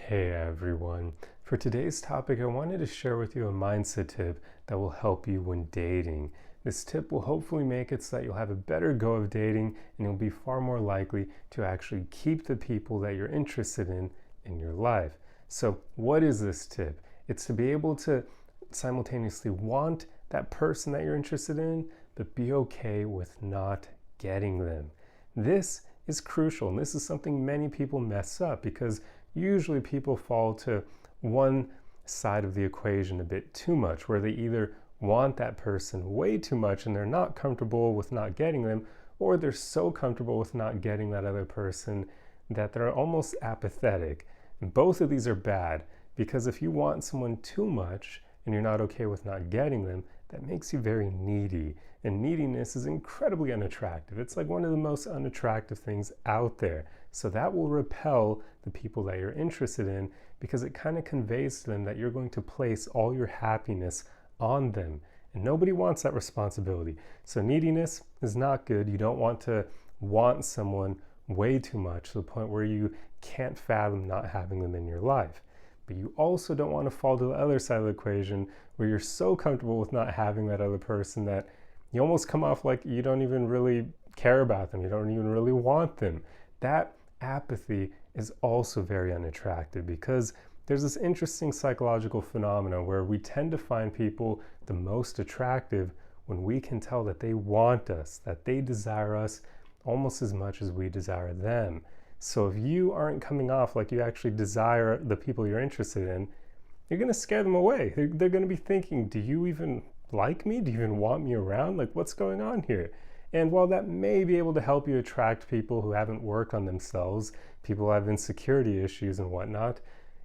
Hey everyone. For today's topic, I wanted to share with you a mindset tip that will help you when dating. This tip will hopefully make it so that you'll have a better go of dating and you'll be far more likely to actually keep the people that you're interested in your life. So, what is this tip? It's to be able to simultaneously want that person that you're interested in, but be okay with not getting them. This is crucial, and this is something many people mess up because usually people fall to one side of the equation a bit too much, where they either want that person way too much and they're not comfortable with not getting them, or they're so comfortable with not getting that other person that they're almost apathetic. And both of these are bad because if you want someone too much and you're not okay with not getting them, that makes you very needy. And neediness is incredibly unattractive. It's like one of the most unattractive things out there. So that will repel the people that you're interested in because it kind of conveys to them that you're going to place all your happiness on them. And nobody wants that responsibility. So neediness is not good. You don't want to want someone way too much to the point where you can't fathom not having them in your life. But you also don't want to fall to the other side of the equation where you're so comfortable with not having that other person that you almost come off like you don't even really care about them. You don't even really want them. That apathy is also very unattractive because there's this interesting psychological phenomena where we tend to find people the most attractive when we can tell that they want us, that they desire us almost as much as we desire them. So if you aren't coming off like you actually desire the people you're interested in, you're going to scare them away. They're going to be thinking, do you even like me? Do you even want me around? Like, what's going on here? And while that may be able to help you attract people who haven't worked on themselves, people who have insecurity issues and whatnot,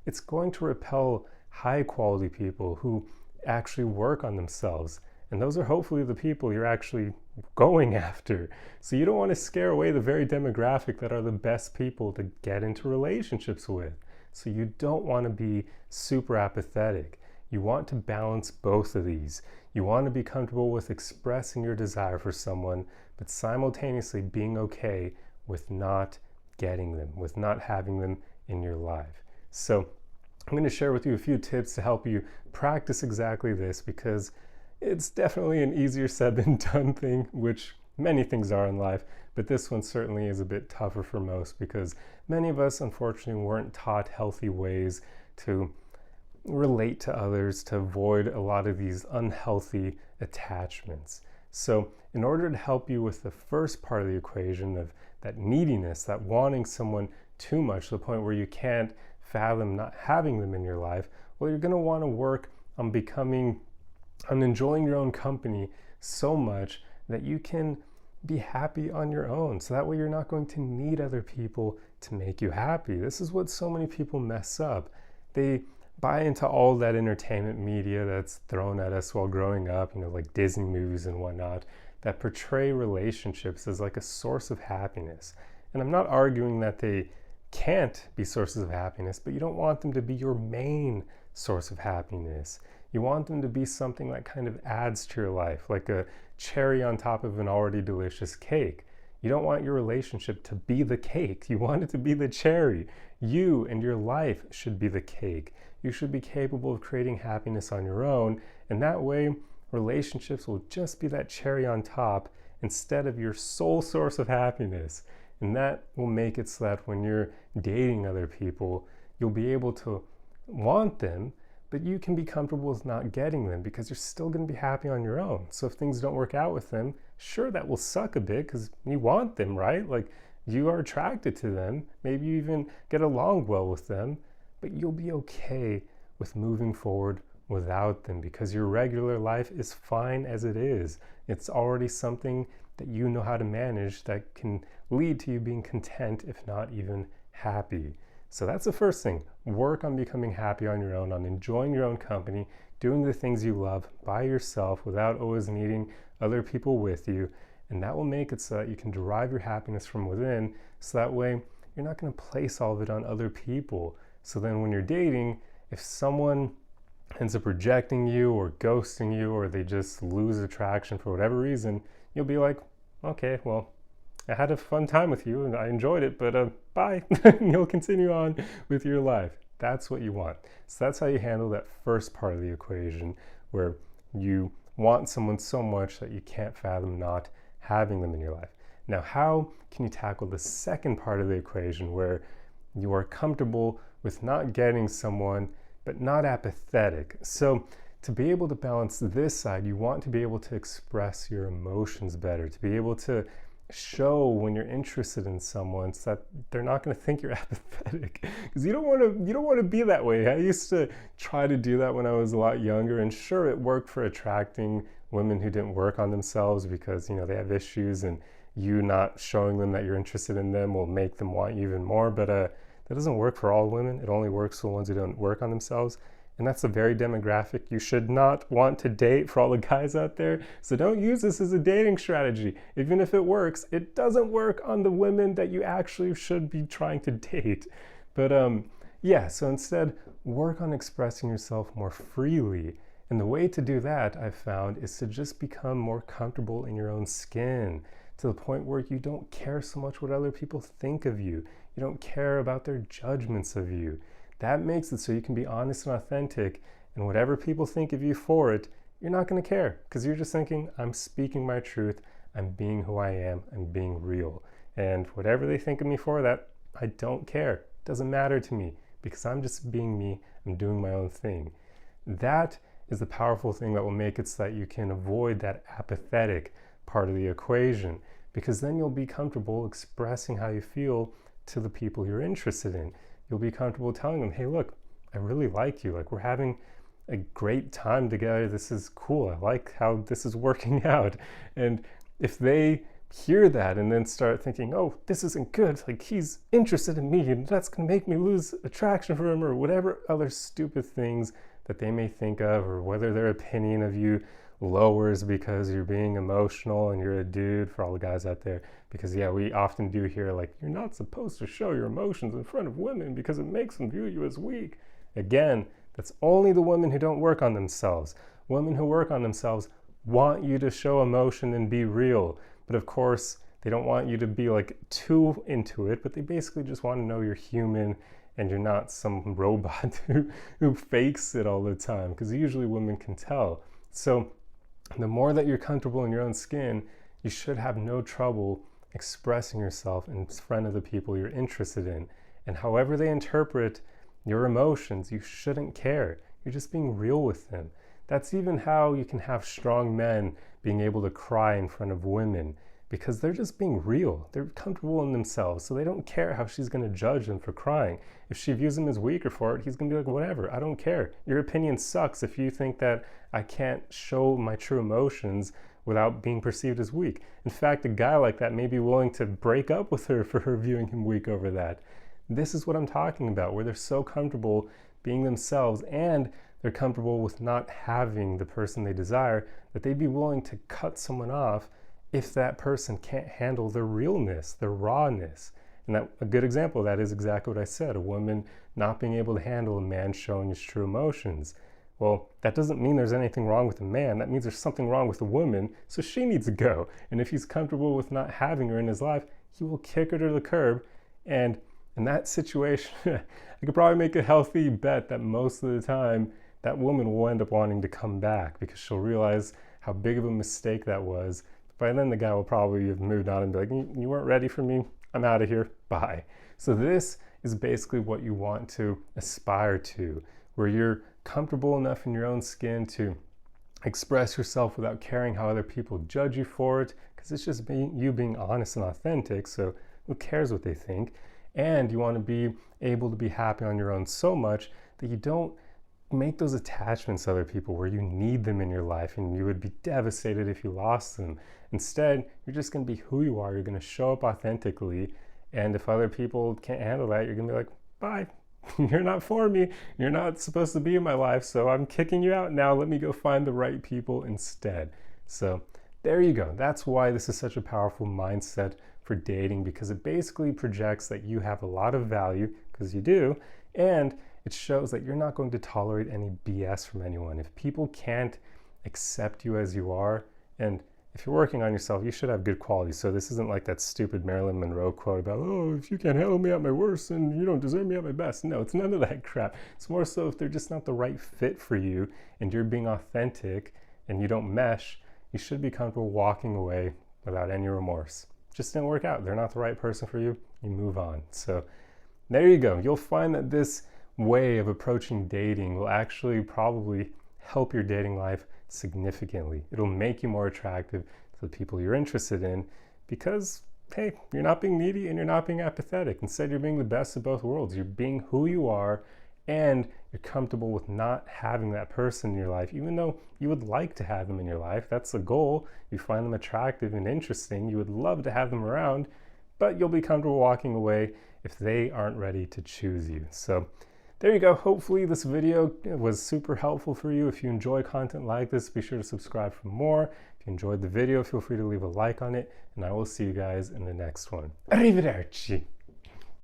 it's going to repel high quality people who actually work on themselves. And those are hopefully the people you're actually going after. So you don't want to scare away the very demographic that are the best people to get into relationships with. So you don't want to be super apathetic. You want to balance both of these. You want to be comfortable with expressing your desire for someone, but simultaneously being okay with not getting them, with not having them in your life. So I'm going to share with you a few tips to help you practice exactly this because it's definitely an easier said than done thing, which many things are in life, but this one certainly is a bit tougher for most because many of us unfortunately weren't taught healthy ways to relate to others, to avoid a lot of these unhealthy attachments. So in order to help you with the first part of the equation of that neediness, that wanting someone too much to the point where you can't fathom not having them in your life, well, you're going to want to work on enjoying your own company so much that you can be happy on your own. So that way you're not going to need other people to make you happy. This is what so many people mess up. They buy into all that entertainment media that's thrown at us while growing up, like Disney movies and whatnot, that portray relationships as like a source of happiness. And I'm not arguing that they can't be sources of happiness, but you don't want them to be your main source of happiness. You want them to be something that kind of adds to your life, like a cherry on top of an already delicious cake. You don't want your relationship to be the cake. You want it to be the cherry. You and your life should be the cake. You should be capable of creating happiness on your own, and that way relationships will just be that cherry on top instead of your sole source of happiness. And that will make it so that when you're dating other people, you'll be able to want them, but you can be comfortable with not getting them because you're still going to be happy on your own. So if things don't work out with them, sure, that will suck a bit because you want them, right? Like you are attracted to them. Maybe you even get along well with them, but you'll be okay with moving forward without them because your regular life is fine as it is. It's already something that you know how to manage that can lead to you being content, if not even happy. So that's the first thing. Work on becoming happy on your own, on enjoying your own company, doing the things you love by yourself without always needing other people with you. And that will make it so that you can derive your happiness from within. So that way you're not going to place all of it on other people. So then when you're dating, if someone ends up rejecting you or ghosting you or they just lose attraction for whatever reason, you'll be like, okay, well, I had a fun time with you and I enjoyed it, but bye. And you'll continue on with your life. That's what you want. So that's how you handle that first part of the equation, where you want someone so much that you can't fathom not having them in your life. Now, how can you tackle the second part of the equation, where you are comfortable with not getting someone but not apathetic? So to be able to balance this side, you want to be able to express your emotions better, to be able to show when you're interested in someone so that they're not going to think you're apathetic, because you don't want to be that way. I used to try to do that when I was a lot younger, and sure, it worked for attracting women who didn't work on themselves, because they have issues, and you not showing them that you're interested in them will make them want you even more. But that doesn't work for all women. It only works for the ones who don't work on themselves. And that's a very demographic you should not want to date, for all the guys out there. So don't use this as a dating strategy. Even if it works, it doesn't work on the women that you actually should be trying to date. But yeah, so instead, work on expressing yourself more freely. And the way to do that, I've found, is to just become more comfortable in your own skin, to the point where you don't care so much what other people think of you. You don't care about their judgments of you. That makes it so you can be honest and authentic, and whatever people think of you for it, you're not going to care, because you're just thinking, I'm speaking my truth, I'm being who I am, I'm being real. And whatever they think of me for that, I don't care. It doesn't matter to me, because I'm just being me, I'm doing my own thing. That is the powerful thing that will make it so that you can avoid that apathetic part of the equation, because then you'll be comfortable expressing how you feel to the people you're interested in. You'll be comfortable telling them, hey, look, I really like you. Like, we're having a great time together. This is cool. I like how this is working out. And if they hear that and then start thinking, oh, this isn't good, like, he's interested in me and that's going to make me lose attraction for him, or whatever other stupid things that they may think of, or whether their opinion of you lowers because you're being emotional and you're a dude, for all the guys out there. Because yeah, we often do hear, like, you're not supposed to show your emotions in front of women because it makes them view you as weak. Again, that's only the women who don't work on themselves. Women who work on themselves want you to show emotion and be real. But of course, they don't want you to be like too into it, but they basically just want to know you're human and you're not some robot who fakes it all the time, because usually women can tell. So the more that you're comfortable in your own skin, you should have no trouble expressing yourself in front of the people you're interested in. And however they interpret your emotions, you shouldn't care. You're just being real with them. That's even how you can have strong men being able to cry in front of women, because they're just being real. They're comfortable in themselves, so they don't care how she's going to judge them for crying. If she views him as weaker for it, he's going to be like, whatever, I don't care. Your opinion sucks if you think that I can't show my true emotions without being perceived as weak. In fact, a guy like that may be willing to break up with her for her viewing him weak over that. This is what I'm talking about, where they're so comfortable being themselves, and they're comfortable with not having the person they desire, that they'd be willing to cut someone off if that person can't handle their realness, their rawness. And that, a good example of that is exactly what I said, a woman not being able to handle a man showing his true emotions. Well, that doesn't mean there's anything wrong with the man. That means there's something wrong with the woman, so she needs to go. And if he's comfortable with not having her in his life, he will kick her to the curb. And in that situation, I could probably make a healthy bet that most of the time, that woman will end up wanting to come back, because she'll realize how big of a mistake that was. By then, the guy will probably have moved on and be like, you weren't ready for me, I'm out of here, bye. So this is basically what you want to aspire to, where you're comfortable enough in your own skin to express yourself without caring how other people judge you for it, because it's just you being honest and authentic, so who cares what they think. And you want to be able to be happy on your own so much that you don't make those attachments to other people where you need them in your life and you would be devastated if you lost them. Instead, you're just going to be who you are. You're going to show up authentically, and if other people can't handle that, you're going to be like, bye. You're not for me. You're not supposed to be in my life, so I'm kicking you out now. Let me go find the right people instead. So there you go. That's why this is such a powerful mindset for dating, because it basically projects that you have a lot of value, because you do, and it shows that you're not going to tolerate any BS from anyone. If people can't accept you as you are, and if you're working on yourself, you should have good quality. So this isn't like that stupid Marilyn Monroe quote about, oh, if you can't handle me at my worst, then you don't deserve me at my best. No, it's none of that crap. It's more so if they're just not the right fit for you and you're being authentic and you don't mesh, you should be comfortable walking away without any remorse. Just didn't work out. They're not the right person for you. You move on. So there you go. You'll find that this way of approaching dating will actually probably help your dating life significantly. It'll make you more attractive to the people you're interested in because, hey, you're not being needy and you're not being apathetic. Instead, you're being the best of both worlds. You're being who you are and you're comfortable with not having that person in your life, even though you would like to have them in your life. That's the goal. You find them attractive and interesting. You would love to have them around, but you'll be comfortable walking away if they aren't ready to choose you. So there you go. Hopefully this video was super helpful for you. If you enjoy content like this, be sure to subscribe for more. If you enjoyed the video, feel free to leave a like on it, and I will see you guys in the next one. Arrivederci.